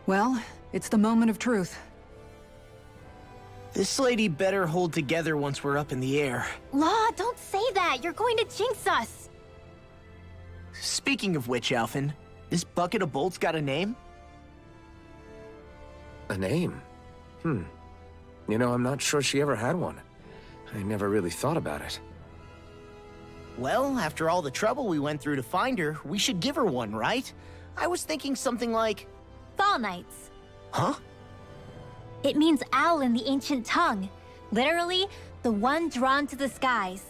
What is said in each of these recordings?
Well, it's the moment of truth. This lady better hold together once we're up in the air. Law, don't say that. You're going to jinx us. Speaking of which, Alphen, this bucket of bolts got a name? A name? You know, I'm not sure she ever had one. I never really thought about it. Well, after all the trouble we went through to find her, we should give her one, right? I was thinking something like... Fall Knights. Huh? It means owl in the ancient tongue. Literally, the one drawn to the skies.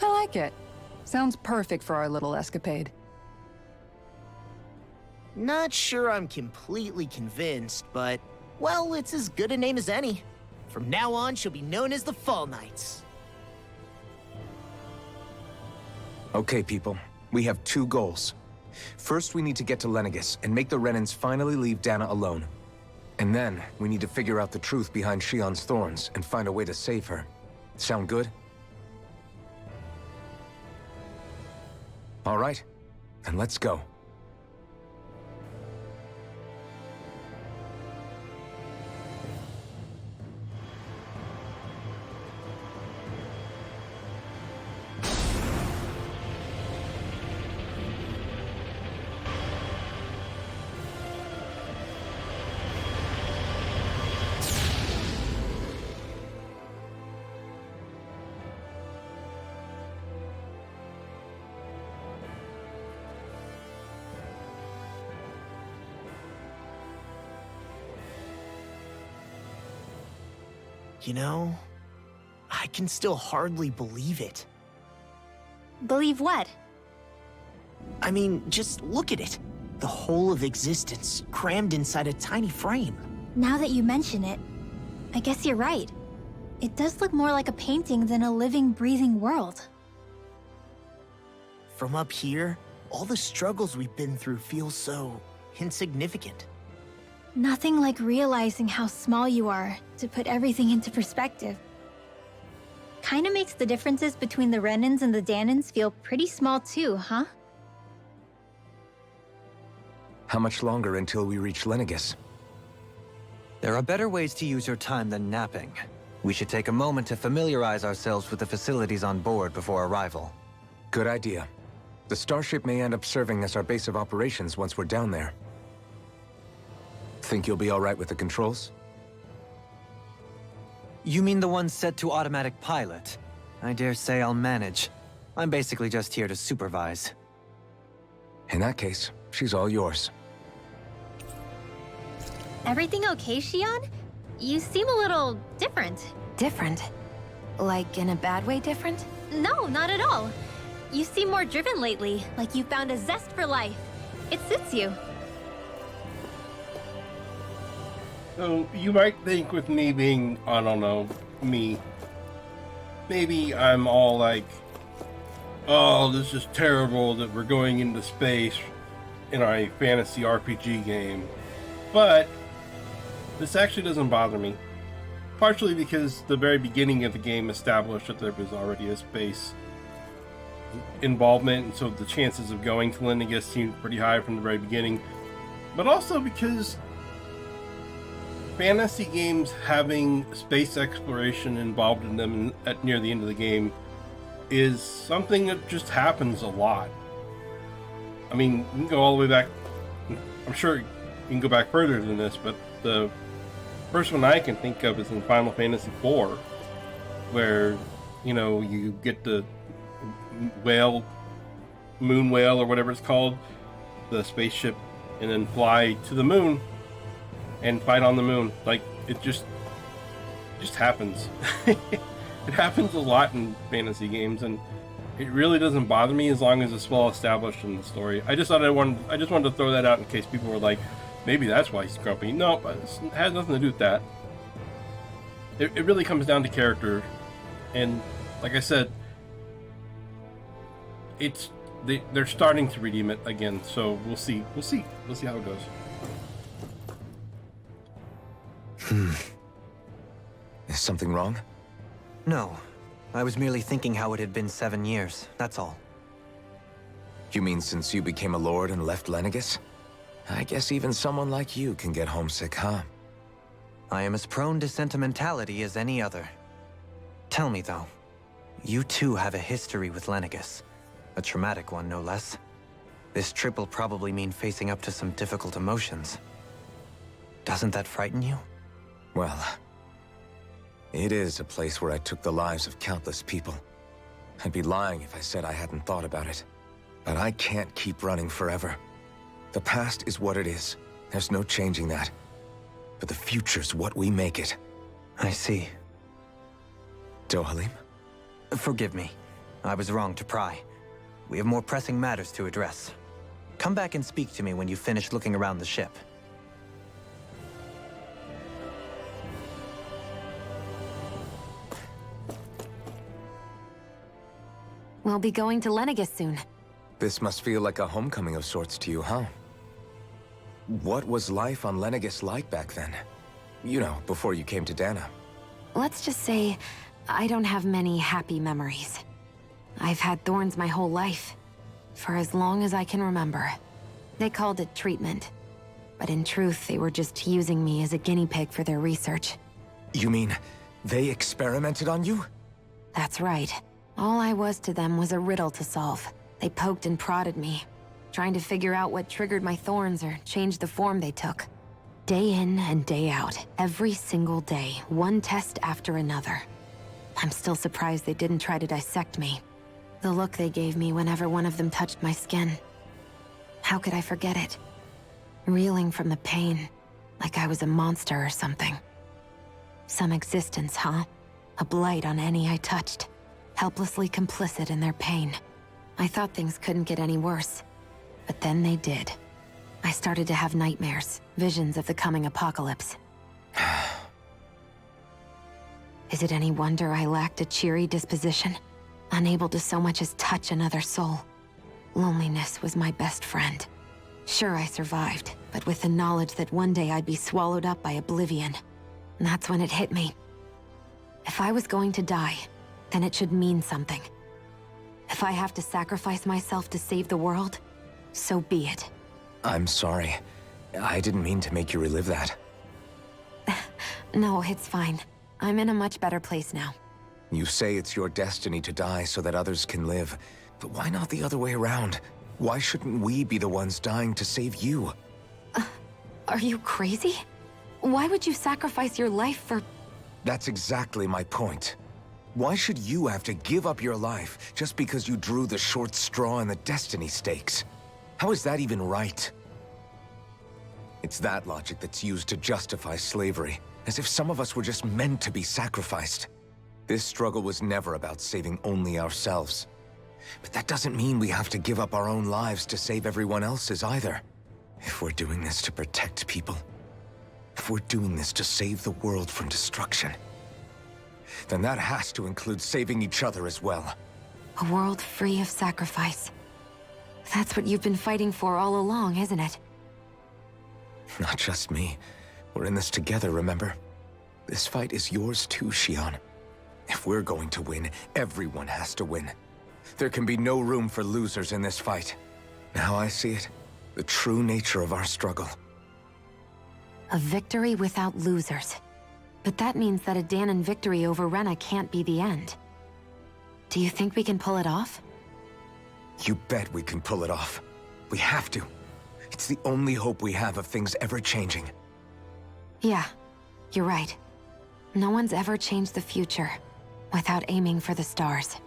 I like it. Sounds perfect for our little escapade. Not sure I'm completely convinced, but... well, it's as good a name as any. From now on, she'll be known as the Fall Knights. Okay, people. We have two goals. First, we need to get to Lenegis and make the Renans finally leave Dana alone. And then, we need to figure out the truth behind Shion's thorns and find a way to save her. Sound good? All right, then let's go. You know, I can still hardly believe it. Believe what? I mean, just look at it. The whole of existence, crammed inside a tiny frame. Now that you mention it, I guess you're right. It does look more like a painting than a living, breathing world. From up here, all the struggles we've been through feel so insignificant. Nothing like realizing how small you are to put everything into perspective. Kinda makes the differences between the Renans and the Danans feel pretty small too, huh? How much longer until we reach Lenegis? There are better ways to use your time than napping. We should take a moment to familiarize ourselves with the facilities on board before arrival. Good idea. The starship may end up serving as our base of operations once we're down there. Think you'll be all right with the controls? You mean the one set to automatic pilot? I dare say I'll manage. I'm basically just here to supervise. In that case, she's all yours. Everything okay, Shion? You seem a little different. Different? Like in a bad way different? No, not at all. You seem more driven lately, like you found a zest for life. It suits you. So, you might think with me being, I don't know, me, maybe I'm all like, oh, this is terrible that we're going into space in a fantasy RPG game. But this actually doesn't bother me. Partially because the very beginning of the game established that there was already a space involvement, and so the chances of going to Lenegis seemed pretty high from the very beginning. But also because fantasy games having space exploration involved in them near the end of the game is something that just happens a lot. I mean, you can go all the way back. I'm sure you can go back further than this, but the first one I can think of is in Final Fantasy IV, where, you know, you get the moon whale or whatever it's called, the spaceship, and then fly to the moon and fight on the moon. Like, it just happens. It happens a lot in fantasy games, and it really doesn't bother me as long as it's well established in the story. I just wanted to throw that out in case people were like, maybe that's why he's grumpy. No, it has nothing to do with that. It really comes down to character, and like I said, they're starting to redeem it again. So we'll see how it goes. Is something wrong? No. I was merely thinking how it had been 7 years, that's all. You mean since you became a lord and left Lenegis? I guess even someone like you can get homesick, huh? I am as prone to sentimentality as any other. Tell me, though, you too have a history with Lenegis. A traumatic one, no less. This trip will probably mean facing up to some difficult emotions. Doesn't that frighten you? Well, it is a place where I took the lives of countless people. I'd be lying if I said I hadn't thought about it. But I can't keep running forever. The past is what it is. There's no changing that. But the future's what we make it. I see. Dohalim? Forgive me. I was wrong to pry. We have more pressing matters to address. Come back and speak to me when you finish looking around the ship. We'll be going to Lenegis soon. This must feel like a homecoming of sorts to you, huh? What was life on Lenegis like back then? You know, before you came to Dana. Let's just say, I don't have many happy memories. I've had thorns my whole life. For as long as I can remember. They called it treatment. But in truth, they were just using me as a guinea pig for their research. You mean, they experimented on you? That's right. All I was to them was a riddle to solve. They poked and prodded me, trying to figure out what triggered my thorns or changed the form they took. Day in and day out, every single day, one test after another. I'm still surprised they didn't try to dissect me. The look they gave me whenever one of them touched my skin. How could I forget it? Reeling from the pain, like I was a monster or something. Some existence, huh? A blight on any I touched. Helplessly complicit in their pain. I thought things couldn't get any worse. But then they did. I started to have nightmares, visions of the coming apocalypse. Is it any wonder I lacked a cheery disposition? Unable to so much as touch another soul. Loneliness was my best friend. Sure, I survived, but with the knowledge that one day I'd be swallowed up by oblivion. And that's when it hit me. If I was going to die, then it should mean something. If I have to sacrifice myself to save the world, so be it. I'm sorry. I didn't mean to make you relive that. No, it's fine. I'm in a much better place now. You say it's your destiny to die so that others can live. But why not the other way around? Why shouldn't we be the ones dying to save you? Are you crazy? Why would you sacrifice your life for... That's exactly my point. Why should you have to give up your life just because you drew the short straw in the destiny stakes? How is that even right? It's that logic that's used to justify slavery, as if some of us were just meant to be sacrificed. This struggle was never about saving only ourselves. But that doesn't mean we have to give up our own lives to save everyone else's either. If we're doing this to protect people, if we're doing this to save the world from destruction, then that has to include saving each other as well. A world free of sacrifice. That's what you've been fighting for all along, isn't it? Not just me. We're in this together, remember? This fight is yours too, Xion. If we're going to win, everyone has to win. There can be no room for losers in this fight. Now I see it. The true nature of our struggle. A victory without losers. But that means that a Danan victory over Rena can't be the end. Do you think we can pull it off? You bet we can pull it off. We have to. It's the only hope we have of things ever changing. Yeah, you're right. No one's ever changed the future without aiming for the stars.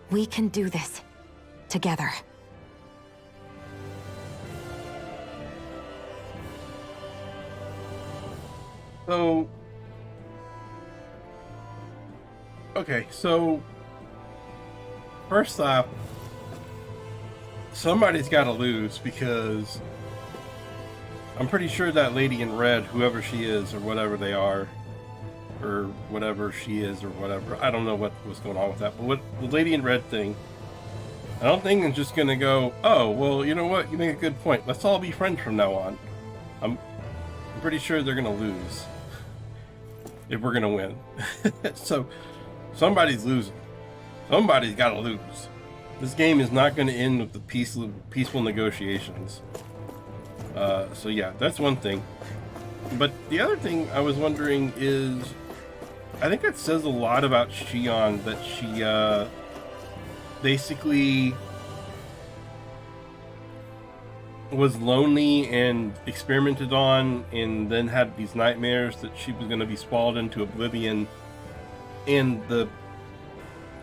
We can do this. Together. So... Okay, so... First off, somebody's got to lose, because I'm pretty sure that lady in red, whoever she is, or whatever they are, or whatever she is, or whatever, I don't know what was going on with that, but what the lady in red thing, I don't think it's just gonna go, oh, well, you know what, you make a good point, let's all be friends from now on. I'm pretty sure they're gonna lose if we're gonna win. So somebody's losing. Somebody's gotta lose. This game is not going to end with the peaceful negotiations. So yeah, that's one thing. But the other thing I was wondering is, I think that says a lot about Shion, that she basically was lonely and experimented on, and then had these nightmares that she was going to be swallowed into oblivion. And the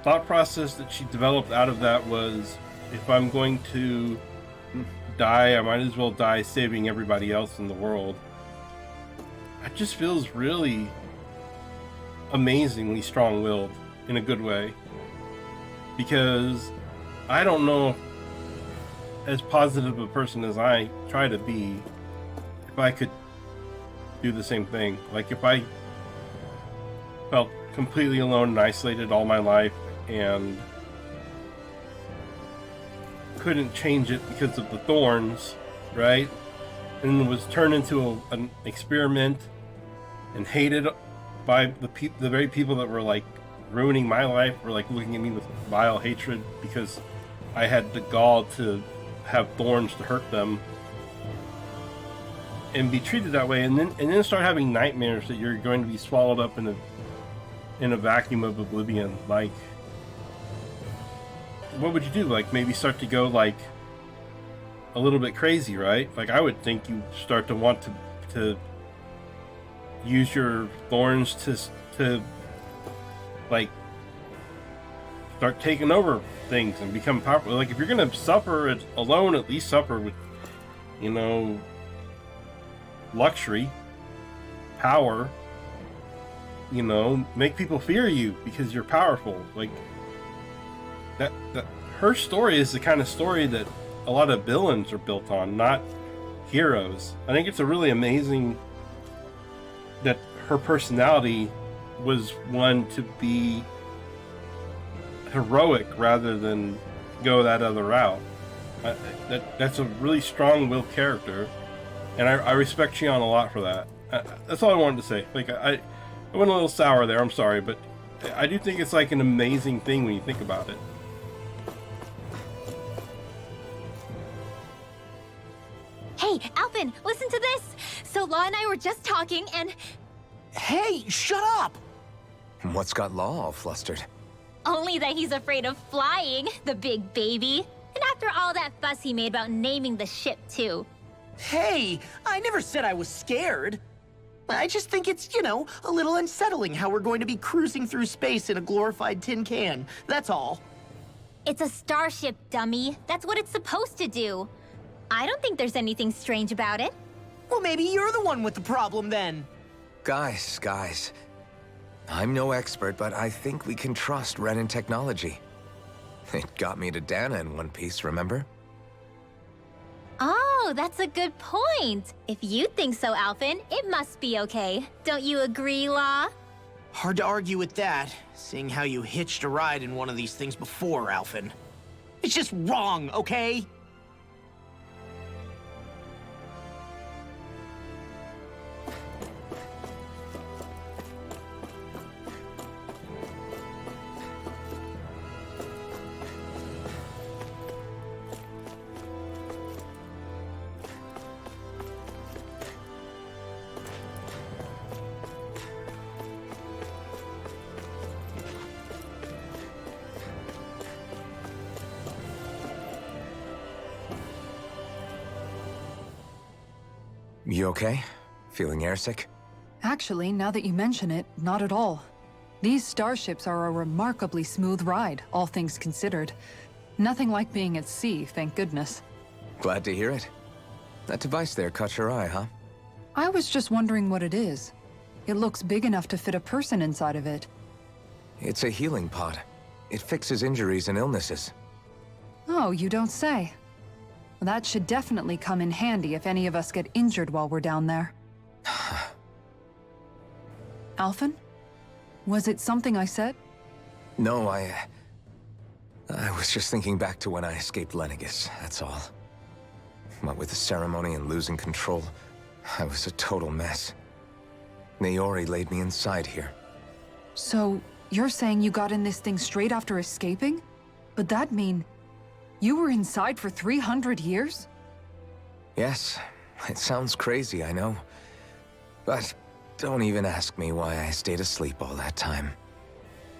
thought process that she developed out of that was, if I'm going to die, I might as well die saving everybody else in the world. It just feels really amazingly strong-willed in a good way, because I don't know, as positive a person as I try to be, if I could do the same thing. Like, if I felt completely alone and isolated all my life and couldn't change it because of the thorns, right? And was turned into an experiment and hated by the very people that were like ruining my life, were like looking at me with vile hatred because I had the gall to have thorns to hurt them, and be treated that way, and then start having nightmares that you're going to be swallowed up in a vacuum of oblivion. Like, what would you do? Like, maybe start to go like a little bit crazy, right? Like, I would think you start to want to use your thorns to like start taking over things and become powerful. Like, if you're gonna suffer it alone, at least suffer with, you know, luxury, power, you know, make people fear you because you're powerful. Like, that her story is the kind of story that a lot of villains are built on, not heroes. I think it's a really amazing that her personality was one to be heroic rather than go that other route. That's a really strong-willed character, and I respect Shion a lot for that. That's all I wanted to say. Like, I went a little sour there, I'm sorry, but I do think it's like an amazing thing when you think about it. Hey, Alvin, listen to this! So Law and I were just talking and... Hey, shut up! What's got Law all flustered? Only that he's afraid of flying, the big baby. And after all that fuss he made about naming the ship, too. Hey, I never said I was scared. I just think it's, you know, a little unsettling how we're going to be cruising through space in a glorified tin can. That's all. It's a starship, dummy. That's what it's supposed to do. I don't think there's anything strange about it. Well, maybe you're the one with the problem then. Guys. I'm no expert, but I think we can trust Renan technology. It got me to Dana in one piece, remember? Oh, that's a good point. If you think so, Alvin, it must be okay. Don't you agree, Law? Hard to argue with that, seeing how you hitched a ride in one of these things before, Alvin. It's just wrong, okay? You okay? Feeling airsick? Actually, now that you mention it, not at all. These starships are a remarkably smooth ride, all things considered. Nothing like being at sea, thank goodness. Glad to hear it. That device there caught your eye, huh? I was just wondering what it is. It looks big enough to fit a person inside of it. It's a healing pod. It fixes injuries and illnesses. Oh, you don't say. That should definitely come in handy if any of us get injured while we're down there. Alphen? Was it something I said? No, I was just thinking back to when I escaped Lenegis, that's all. What with the ceremony and losing control, I was a total mess. Naori laid me inside here. So, you're saying you got in this thing straight after escaping? But that'd mean You were inside for 300 years? Yes, it sounds crazy, I know. But don't even ask me why I stayed asleep all that time.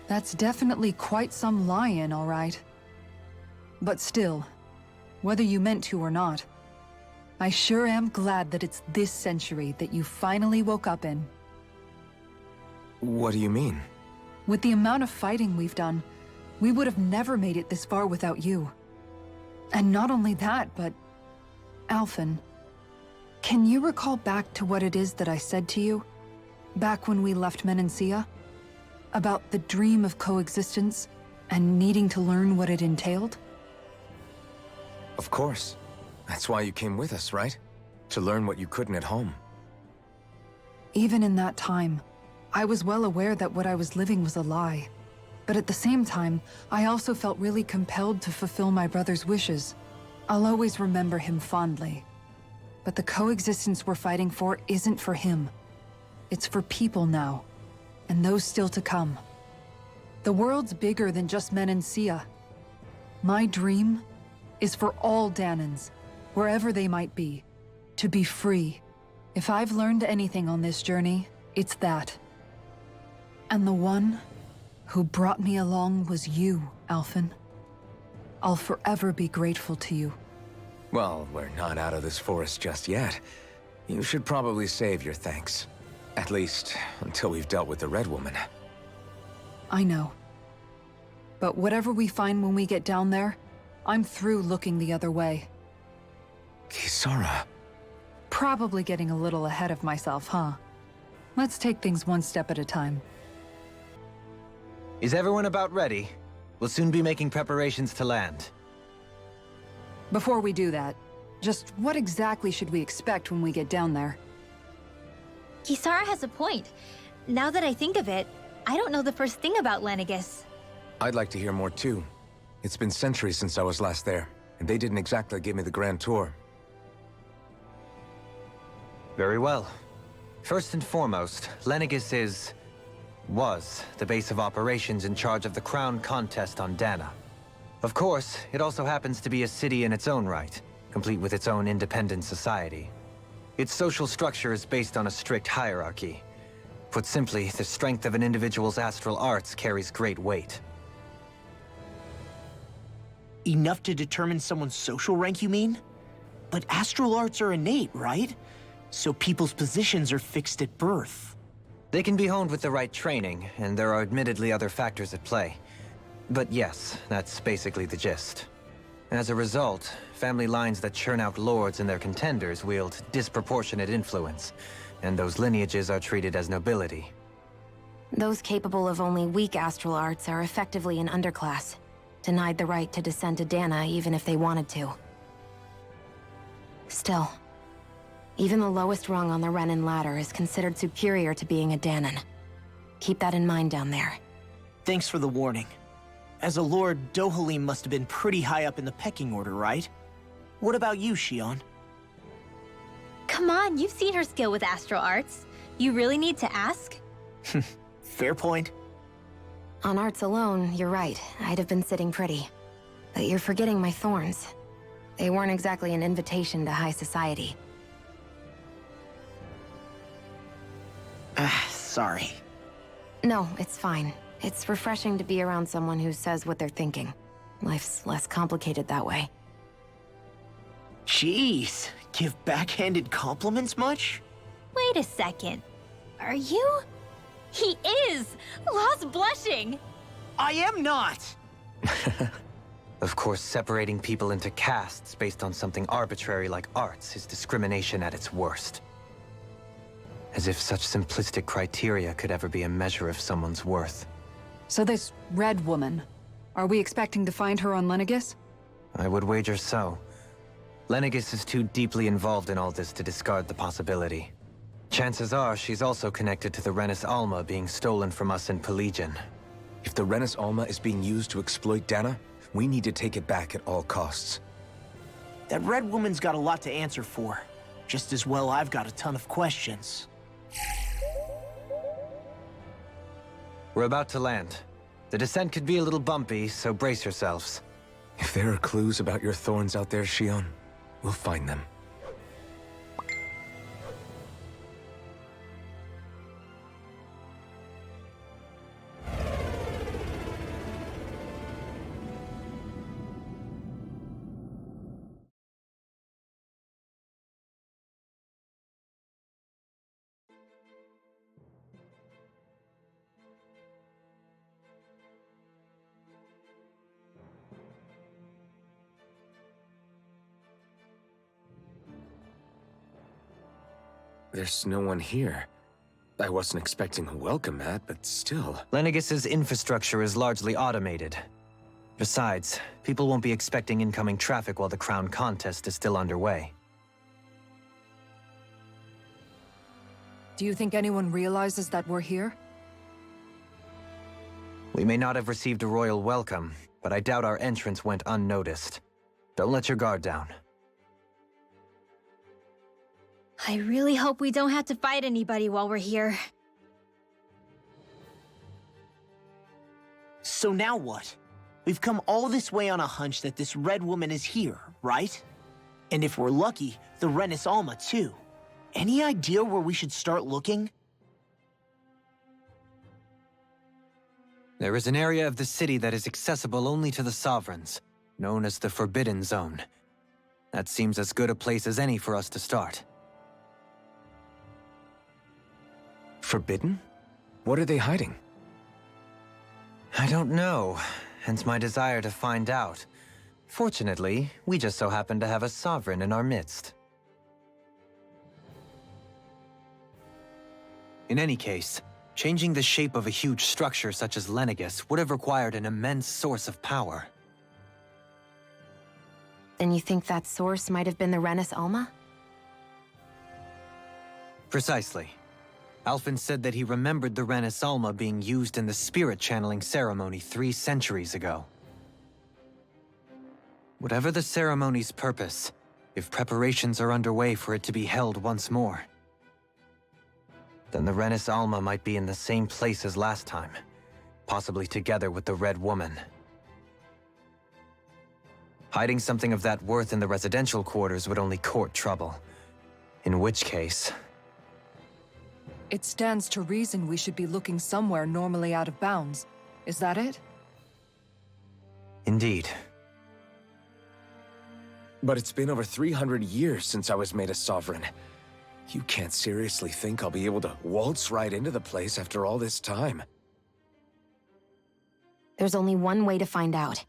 That's definitely quite some lie-in, all right. But still, whether you meant to or not, I sure am glad that it's this century that you finally woke up in. What do you mean? With the amount of fighting we've done, we would have never made it this far without you. And not only that, but... Alphen, can you recall back to what it is that I said to you? Back when we left Menancia? About the dream of coexistence, and needing to learn what it entailed? Of course. That's why you came with us, right? To learn what you couldn't at home. Even in that time, I was well aware that what I was living was a lie. But at the same time, I also felt really compelled to fulfill my brother's wishes. I'll always remember him fondly. But the coexistence we're fighting for isn't for him. It's for people now, and those still to come. The world's bigger than just Menancia. My dream is for all Danans, wherever they might be, to be free. If I've learned anything on this journey, it's that. And the one who brought me along was you, Alphen. I'll forever be grateful to you. Well, we're not out of this forest just yet. You should probably save your thanks. At least, until we've dealt with the Red Woman. I know. But whatever we find when we get down there, I'm through looking the other way. Kisara. Probably getting a little ahead of myself, huh? Let's take things one step at a time. Is everyone about ready? We'll soon be making preparations to land. Before we do that, just what exactly should we expect when we get down there? Kisara has a point. Now that I think of it, I don't know the first thing about Lenegis. I'd like to hear more too. It's been centuries since I was last there, and they didn't exactly give me the grand tour. Very well. First and foremost, Lenegis was the base of operations in charge of the crown contest on Dana. Of course, it also happens to be a city in its own right, complete with its own independent society. Its social structure is based on a strict hierarchy. Put simply, the strength of an individual's astral arts carries great weight. Enough to determine someone's social rank, you mean? But astral arts are innate, right? So people's positions are fixed at birth. They can be honed with the right training, and there are admittedly other factors at play. But yes, that's basically the gist. As a result, family lines that churn out lords and their contenders wield disproportionate influence, and those lineages are treated as nobility. Those capable of only weak astral arts are effectively an underclass, denied the right to descend to Dana even if they wanted to. Still, even the lowest rung on the Renan ladder is considered superior to being a Danan. Keep that in mind down there. Thanks for the warning. As a lord, Dohalim must have been pretty high up in the pecking order, right? What about you, Shion? Come on, you've seen her skill with astral arts. You really need to ask? Fair point. On arts alone, you're right. I'd have been sitting pretty. But you're forgetting my thorns. They weren't exactly an invitation to high society. Sorry. No, it's fine. It's refreshing to be around someone who says what they're thinking. Life's less complicated that way. Jeez, give backhanded compliments much? Wait a second. Are you? He is! Lost blushing! I am not! Of course, separating people into castes based on something arbitrary like arts is discrimination at its worst. As if such simplistic criteria could ever be a measure of someone's worth. So this Red Woman, are we expecting to find her on Lenegis? I would wager so. Lenegis is too deeply involved in all this to discard the possibility. Chances are she's also connected to the Renis Alma being stolen from us in Pelagian. If the Renis Alma is being used to exploit Dana, we need to take it back at all costs. That Red Woman's got a lot to answer for. Just as well I've got a ton of questions. We're about to land. The descent could be a little bumpy, so brace yourselves. If there are clues about your thorns out there, Shion, we'll find them. There's no one here. I wasn't expecting a welcome mat, but still. Lenegis' infrastructure is largely automated. Besides, people won't be expecting incoming traffic while the crown contest is still underway. Do you think anyone realizes that we're here? We may not have received a royal welcome, but I doubt our entrance went unnoticed. Don't let your guard down. I really hope we don't have to fight anybody while we're here. So now what? We've come all this way on a hunch that this red woman is here, right? And if we're lucky, the Renis Alma too. Any idea where we should start looking? There is an area of the city that is accessible only to the Sovereigns, known as the Forbidden Zone. That seems as good a place as any for us to start. Forbidden? What are they hiding? I don't know, hence my desire to find out. Fortunately, we just so happen to have a Sovereign in our midst. In any case, changing the shape of a huge structure such as Lenegis would have required an immense source of power. Then you think that source might have been the Renis Alma? Precisely. Alphen said that he remembered the Renis Alma being used in the spirit channeling ceremony 3 centuries ago. Whatever the ceremony's purpose, if preparations are underway for it to be held once more, then the Renis Alma might be in the same place as last time, possibly together with the Red Woman. Hiding something of that worth in the residential quarters would only court trouble. In which case... It stands to reason we should be looking somewhere normally out of bounds. Is that it? Indeed. But it's been over 300 years since I was made a sovereign. You can't seriously think I'll be able to waltz right into the place after all this time. There's only one way to find out.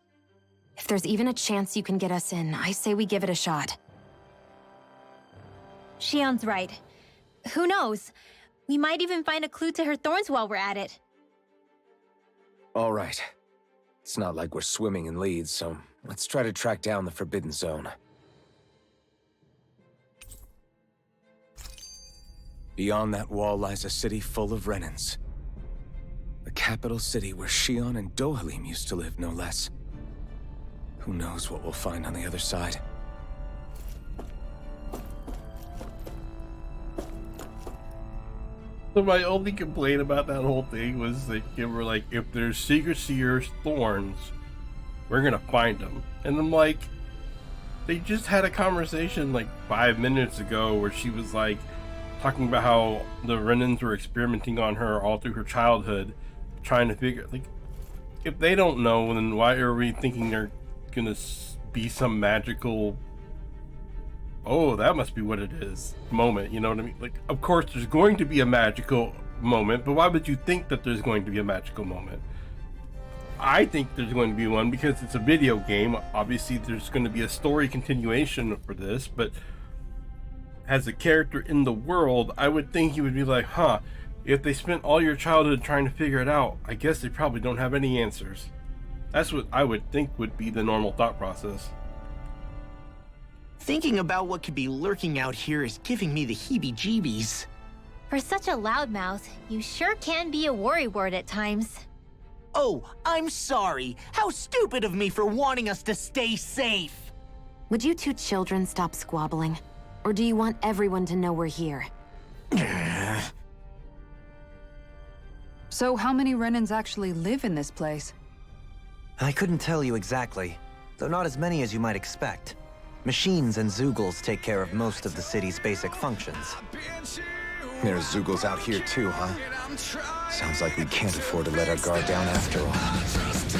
If there's even a chance you can get us in, I say we give it a shot. Shion's right. Who knows? We might even find a clue to her thorns while we're at it. All right. It's not like we're swimming in leads, so let's try to track down the Forbidden Zone. Beyond that wall lies a city full of Renans. The capital city where Shion and Dohalim used to live, no less. Who knows what we'll find on the other side? So my only complaint about that whole thing was that they were like, if there's Secret Seer's thorns, we're gonna find them. And I'm like, they just had a conversation like 5 minutes ago where she was like, talking about how the Renans were experimenting on her all through her childhood, trying to figure, like, if they don't know, then why are we thinking they're gonna be some magical, oh, that must be what it is moment, you know what I mean? Like, of course there's going to be a magical moment, but why would you think that there's going to be a magical moment? I think there's going to be one because it's a video game. Obviously there's going to be a story continuation for this, but as a character in the world, I would think you would be like, huh, if they spent all your childhood trying to figure it out, I guess they probably don't have any answers. That's what I would think would be the normal thought process. Thinking about what could be lurking out here is giving me the heebie-jeebies. For such a loudmouth, you sure can be a worrywart at times. Oh, I'm sorry. How stupid of me for wanting us to stay safe. Would you two children stop squabbling? Or do you want everyone to know we're here? So how many Renans actually live in this place? I couldn't tell you exactly. though not as many as you might expect. Machines and Zeugles take care of most of the city's basic functions. There's Zeugles out here too, huh? Sounds like we can't afford to let our guard down after all.